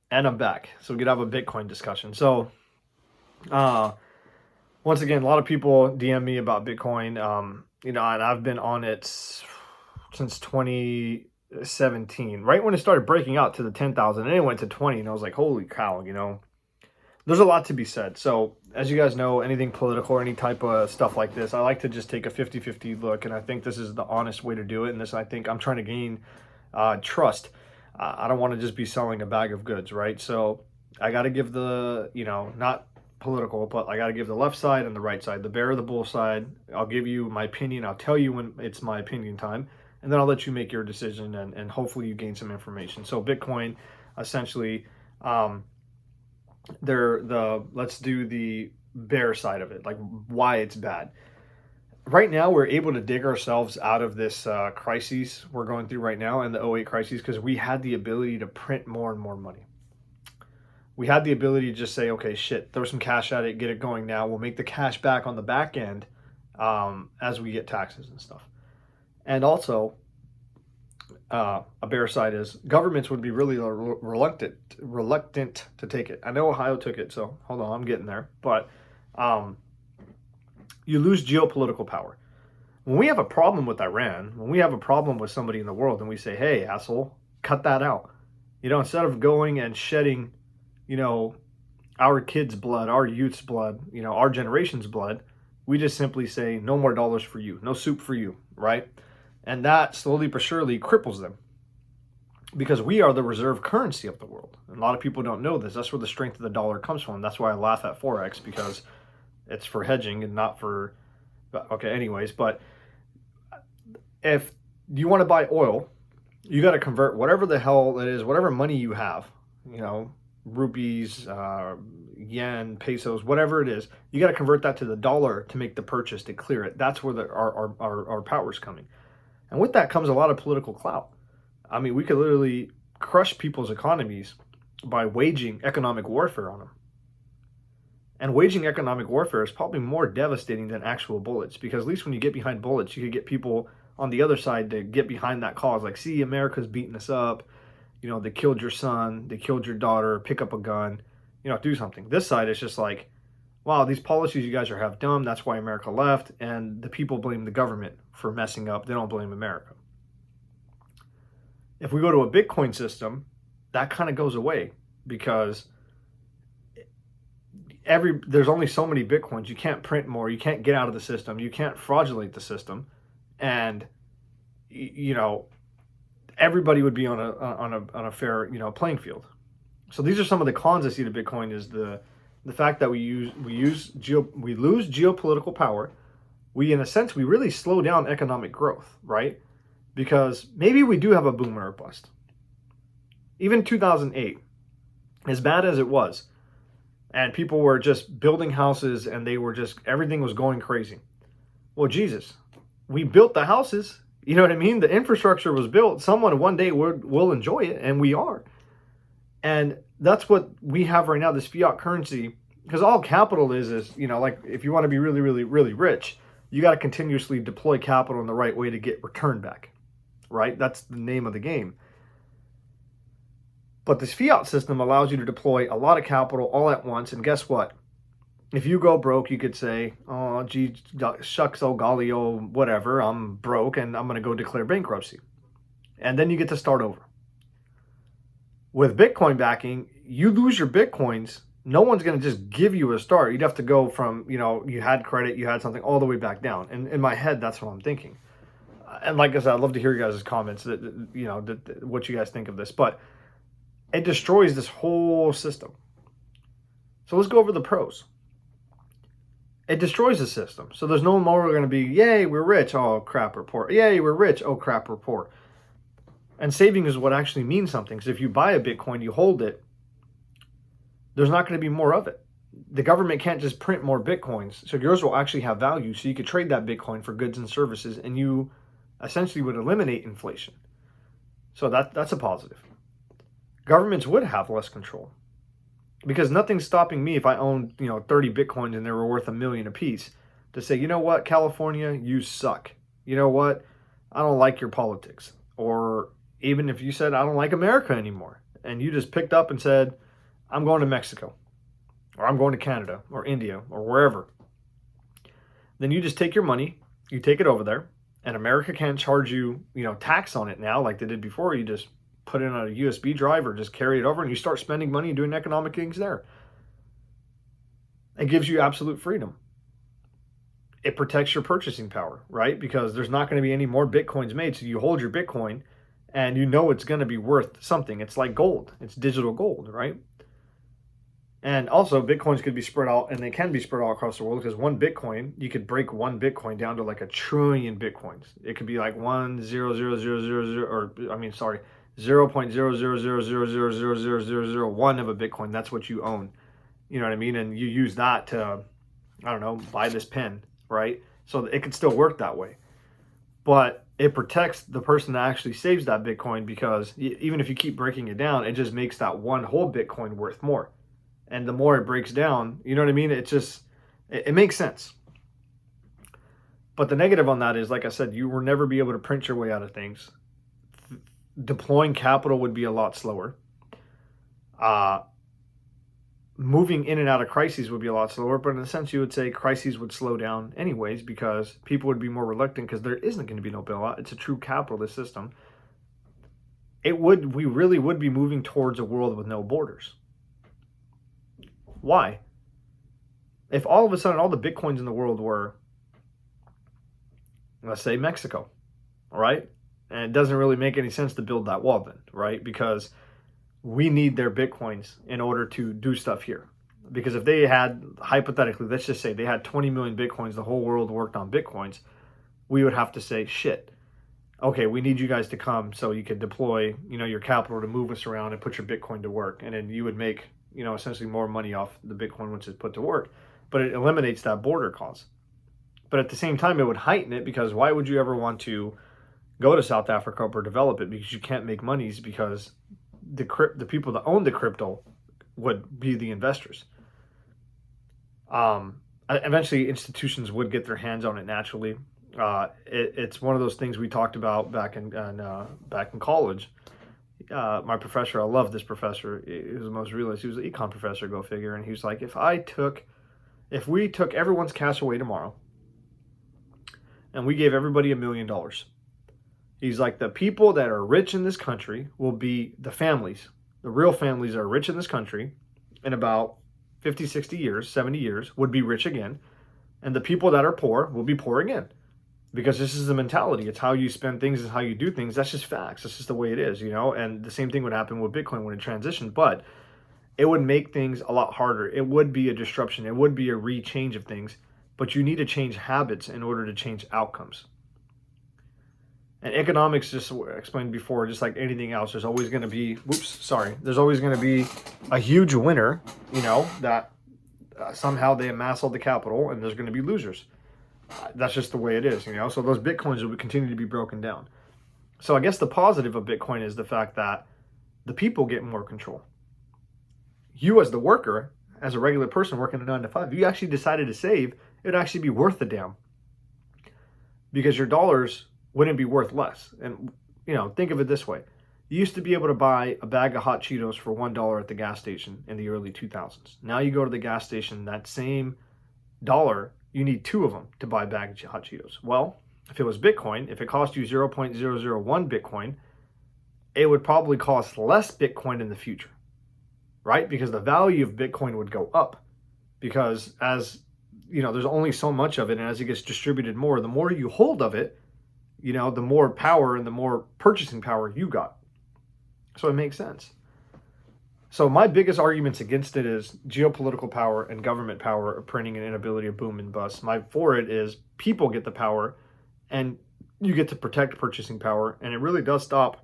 And I'm back. So we could have a Bitcoin discussion. So, uh, once again, a lot of people DM me about Bitcoin. And I've been on it since 2017, right when it started breaking out to the 10,000, and it went to 20, and I was like, holy cow, there's a lot to be said. So, as you guys know, anything political or any type of stuff like this, I like to just take a 50-50 look, and I think this is the honest way to do it. And this, I think, I'm trying to gain trust. I don't want to just be selling a bag of goods, right? So, I got to give not political, but I got to give the left side and the right side, the bear or the bull side. I'll give you my opinion. I'll tell you when it's my opinion time, and then I'll let you make your decision, and hopefully you gain some information. So, Bitcoin, essentially, let's do the bear side of it, like why it's bad. Right now, we're able to dig ourselves out of this crises we're going through right now, and the '08 crises, because we had the ability to print more and more money. We had the ability to just say, okay, shit, throw some cash at it, get it going now. We'll make the cash back on the back end as we get taxes and stuff. And also, a bear side is governments would be really reluctant to take it. I know Ohio took it, so hold on, I'm getting there. But um, you lose geopolitical power. When we have a problem with Iran, when we have a problem with somebody in the world, and we say, hey, asshole, cut that out. Instead of going and shedding, you know, our kids' blood, our youth's blood, our generation's blood, we just simply say, no more dollars for you, no soup for you, right? And that slowly but surely cripples them, because we are the reserve currency of the world. And a lot of people don't know this. That's where the strength of the dollar comes from. That's why I laugh at Forex, because it's for hedging and not for, okay, anyways. But if you want to buy oil, you got to convert whatever the hell it is, whatever money you have, rupees, yen, pesos, whatever it is, you got to convert that to the dollar to make the purchase, to clear it. That's where our power is coming. And with that comes a lot of political clout. I mean, we could literally crush people's economies by waging economic warfare on them. And waging economic warfare is probably more devastating than actual bullets, because at least when you get behind bullets, you could get people on the other side to get behind that cause. Like, see, America's beating us up. They killed your son, they killed your daughter, pick up a gun, do something. This side is just like, wow, these policies you guys are half dumb. That's why America left. And the people blame the government for messing up. They don't blame America. If we go to a Bitcoin system, that kind of goes away, because there's only so many Bitcoins. You can't print more. You can't get out of the system. You can't fraudulate the system. And, everybody would be on a fair, playing field. So these are some of the cons I see to Bitcoin: is the fact that we lose geopolitical power. We, in a sense, we really slow down economic growth, right? Because maybe we do have a boom or a bust. Even 2008, as bad as it was, and people were just building houses, and everything was going crazy. Well, Jesus, we built the houses. You know what I mean? The infrastructure was built. Someone one day will enjoy it, and we are. And that's what we have right now, this fiat currency, because all capital is, like, if you want to be really, really, really rich, you got to continuously deploy capital in the right way to get return back, right? That's the name of the game. But this fiat system allows you to deploy a lot of capital all at once, and guess what? If you go broke, you could say, oh, gee, shucks, oh, golly, oh, whatever, I'm broke, and I'm going to go declare bankruptcy. And then you get to start over. With Bitcoin backing, you lose your Bitcoins, no one's going to just give you a start. You'd have to go from, you had credit, you had something, all the way back down. And in my head, that's what I'm thinking. And like I said, I'd love to hear you guys' comments, what you guys think of this. But it destroys this whole system. So let's go over the pros. It destroys the system. So there's no more going to be, yay, we're rich, oh, crap, we're poor. Yay, we're rich, oh, crap, we're poor. And saving is what actually means something. So if you buy a Bitcoin, you hold it, there's not going to be more of it. The government can't just print more Bitcoins. So yours will actually have value. So you could trade that Bitcoin for goods and services, and you essentially would eliminate inflation. So that's a positive. Governments would have less control, because nothing's stopping me if I owned, 30 Bitcoins and they were worth $1 million a piece, to say, you know what, California, you suck. You know what? I don't like your politics. Or even if you said, I don't like America anymore. and you just picked up and said, I'm going to Mexico, or I'm going to Canada, or India, or wherever, then you just take your money, you take it over there, and America can't charge you, tax on it now like they did before. You just put it on a USB drive or just carry it over, and you start spending money and doing economic things there. It gives you absolute freedom. It protects your purchasing power, right? Because there's not going to be any more Bitcoins made. So you hold your Bitcoin and it's going to be worth something. It's like gold. It's digital gold, right? And also Bitcoins could be spread out, and they can be spread out across the world, because one Bitcoin, you could break one Bitcoin down to like 1 trillion Bitcoins. It could be like 0.000000001 of a Bitcoin. That's what you own. You know what I mean? And you use that to, I don't know, buy this pen, right? So it could still work that way. But it protects the person that actually saves that Bitcoin, because even if you keep breaking it down, it just makes that one whole Bitcoin worth more. And the more it breaks down, you know what I mean? It makes sense. But the negative on that is, like I said, you will never be able to print your way out of things. Deploying capital would be a lot slower. Moving in and out of crises would be a lot slower, but in a sense you would say crises would slow down anyways, because people would be more reluctant, because there isn't going to be no bailout. It's a true capitalist system. We really would be moving towards a world with no borders. Why? If all of a sudden all the Bitcoins in the world were, let's say, Mexico, all right? And it doesn't really make any sense to build that wall then, right? Because we need their Bitcoins in order to do stuff here. Because if they had, hypothetically, let's just say they had 20 million Bitcoins, the whole world worked on Bitcoins, we would have to say, shit, okay, we need you guys to come so you could deploy, your capital to move us around and put your Bitcoin to work. And then you would make, essentially more money off the Bitcoin once it's put to work. But it eliminates that border cost. But at the same time, it would heighten it, because why would you ever want to go to South Africa or develop it? Because you can't make monies, because the people that own the crypto would be the investors. Eventually, institutions would get their hands on it naturally. It's one of those things we talked about back in college. My professor, I love this professor. He was the most realist. He was an econ professor, go figure. And he was like, if we took everyone's cash away tomorrow, and we gave everybody $1 million, he's like, the people that are rich in this country will be the families. The real families that are rich in this country in about 50, 60 years, 70 years would be rich again. And the people that are poor will be poor again. Because this is the mentality. It's how you spend things, it's how you do things. That's just facts. That's just the way it is, And the same thing would happen with Bitcoin when it transitioned. But it would make things a lot harder. It would be a disruption. It would be a re-change of things. But you need to change habits in order to change outcomes. And economics, just explained before, just like anything else, there's always going to be, there's always going to be a huge winner, that somehow they amass all the capital, and there's going to be losers. That's just the way it is, So those Bitcoins will continue to be broken down. So I guess the positive of Bitcoin is the fact that the people get more control. You as the worker, as a regular person working a 9 to 5, if you actually decided to save, it would actually be worth the damn. Because your dollars wouldn't be worth less. And, think of it this way. You used to be able to buy a bag of hot Cheetos for $1 at the gas station in the early 2000s. Now you go to the gas station, that same dollar, you need 2 of them to buy a bag of hot Cheetos. Well, if it was Bitcoin, if it cost you 0.001 Bitcoin, it would probably cost less Bitcoin in the future, right? Because the value of Bitcoin would go up. Because as, there's only so much of it, and as it gets distributed more, the more you hold of it, the more power and the more purchasing power you got. So it makes sense. So my biggest arguments against it is geopolitical power and government power of printing and inability of boom and bust. My for it is people get the power, and you get to protect purchasing power, and it really does stop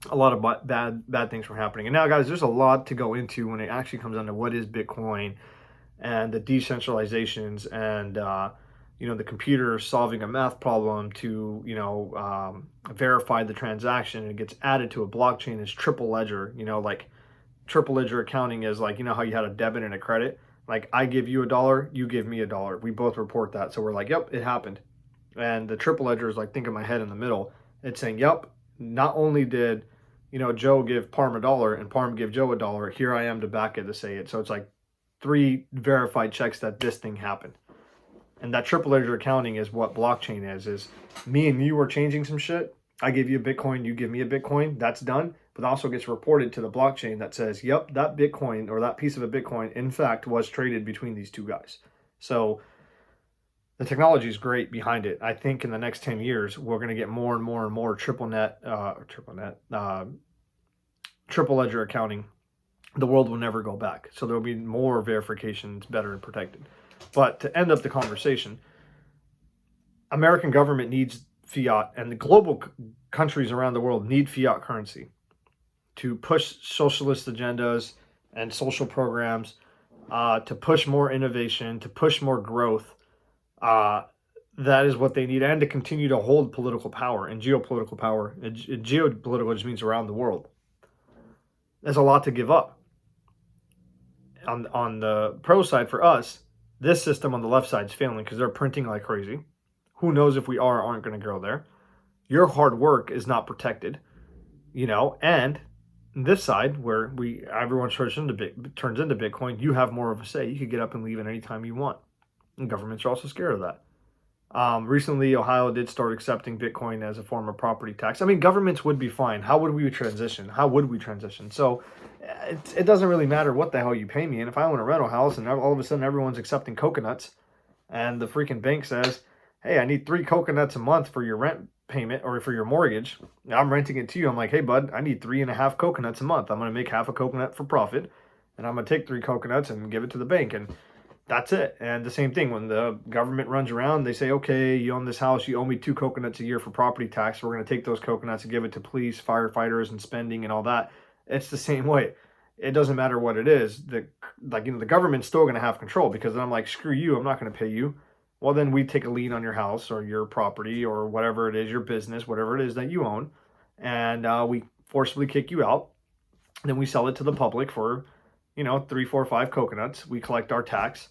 a lot of bad things from happening. And now, guys, there's a lot to go into when it actually comes down to what is Bitcoin and the decentralizations and the computer solving a math problem to verify the transaction, and it gets added to a blockchain as triple ledger. Like triple ledger accounting is like, how you had a debit and a credit. Like I give you $1, you give me $1. We both report that, so we're like, yep, it happened. And the triple ledger is like, think of my head in the middle. It's saying, yep, not only did Joe give Parm $1 and Parm give Joe $1. Here I am to back it to say it. So it's like 3 verified checks that this thing happened. And that triple ledger accounting is what blockchain is me and you are changing some shit. I give you a Bitcoin, you give me a Bitcoin, that's done. But also gets reported to the blockchain that says, yep, that Bitcoin or that piece of a Bitcoin, in fact, was traded between these two guys. So the technology is great behind it. I think in the next 10 years, we're going to get more and more and more triple ledger accounting. The world will never go back. So there will be more verifications, better and protected. But to end up the conversation, American government needs fiat, and the global countries around the world need fiat currency to push socialist agendas and social programs, to push more innovation, to push more growth. That is what they need, and to continue to hold political power and geopolitical power. Geopolitical just means around the world. There's a lot to give up. On the pro side for us, this system on the left side is failing because they're printing like crazy. Who knows if we are or aren't going to go there. Your hard work is not protected, and this side where everyone turns into Bitcoin, you have more of a say. You could get up and leave at any time you want. And governments are also scared of that. Recently, Ohio did start accepting Bitcoin as a form of property tax. I mean, governments would be fine. How would we transition? So it doesn't really matter what the hell you pay me. And if I own a rental house and all of a sudden everyone's accepting coconuts and the freaking bank says, hey, I need 3 coconuts a month for your rent payment or for your mortgage. I'm renting it to you. I'm like, hey, bud, I need 3.5 coconuts a month. I'm going to make half a coconut for profit. And I'm going to take 3 coconuts and give it to the bank. And that's it. And the same thing when the government runs around, they say, okay, you own this house, you owe me 2 coconuts a year for property tax. We're going to take those coconuts and give it to police, firefighters, and spending and all that. It's the same way. It doesn't matter what it is. The government's still going to have control, because then I'm like, screw you, I'm not going to pay you. Well, then we take a lien on your house or your property or whatever it is, your business, whatever it is that you own, and we forcibly kick you out. Then we sell it to the public for, 3, 4, 5 coconuts. We collect our tax,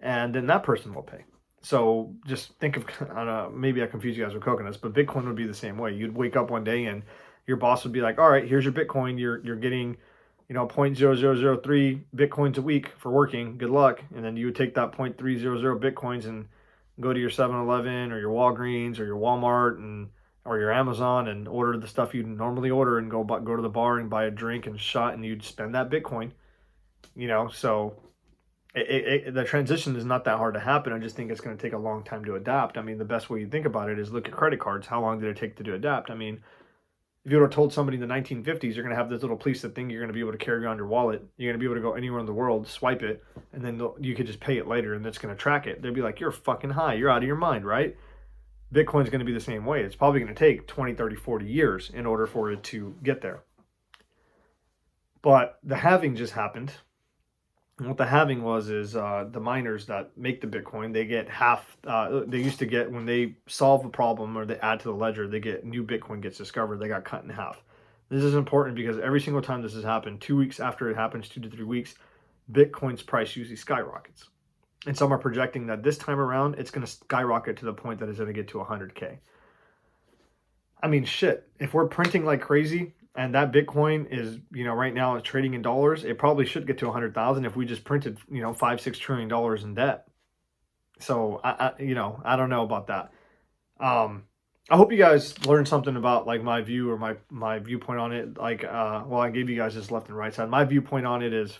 and then that person will pay. So just think of, I don't know, maybe I confuse you guys with coconuts, but Bitcoin would be the same way. You'd wake up one day and your boss would be like, all right, here's your Bitcoin. You're getting, 0.0003 Bitcoins a week for working. Good luck. And then you would take that 0.300 Bitcoins and go to your 7-Eleven or your Walgreens or your Walmart or your Amazon and order the stuff you normally order and go to the bar and buy a drink and shot, and you'd spend that Bitcoin. So the transition is not that hard to happen. I just think it's going to take a long time to adapt. I mean, the best way you think about it is look at credit cards. How long did it take to adapt? I mean, if you would have told somebody in the 1950s you're going to have this little piece of thing you're going to be able to carry on your wallet, you're going to be able to go anywhere in the world, swipe it, and then you could just pay it later, and it's going to track it. They'd be like, you're fucking high. You're out of your mind, right? Bitcoin's going to be the same way. It's probably going to take 20, 30, 40 years in order for it to get there. But the halving just happened. And what the halving is the miners that make the Bitcoin, they get half. They used to get, when they solve a problem or they add to the ledger, they get new Bitcoin gets discovered. They got cut in half. This is important because every single time this has happened, 2 weeks after it happens, 2 to 3 weeks, Bitcoin's price usually skyrockets. And some are projecting that this time around, it's going to skyrocket to the point that it's going to get to 100K. I mean, shit, if we're printing like crazy, and that Bitcoin is, right now it's trading in dollars, it probably should get to 100,000 if we just printed, $5-6 trillion in debt. So I don't know about that. I hope you guys learned something about like my view or my viewpoint on it. Like, I gave you guys this left and right side. My viewpoint on it is,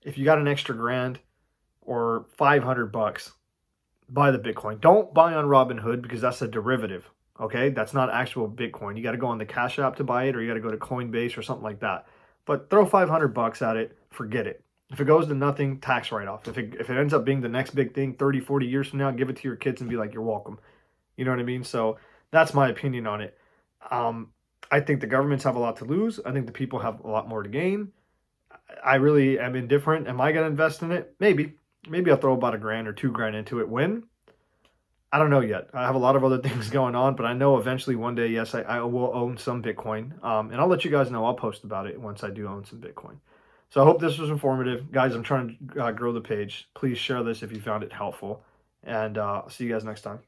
if you got an extra grand or $500, buy the Bitcoin. Don't buy on Robinhood, because that's a derivative. Okay, that's not actual Bitcoin. You got to go on the Cash App to buy it, or you got to go to Coinbase or something like that. But throw $500 at it, forget it. If it goes to nothing, tax write-off. If it ends up being the next big thing 30, 40 years from now, give it to your kids and be like, you're welcome. You know what I mean? So that's my opinion on it. I think the governments have a lot to lose. I think the people have a lot more to gain. I really am indifferent. Am I going to invest in it? Maybe. Maybe I'll throw about $1,000 or $2,000 into it. When? I don't know yet. I have a lot of other things going on, but I know eventually one day, yes, I will own some Bitcoin. And I'll let you guys know. I'll post about it once I do own some Bitcoin. So I hope this was informative. Guys, I'm trying to grow the page. Please share this if you found it helpful. And I'll see you guys next time.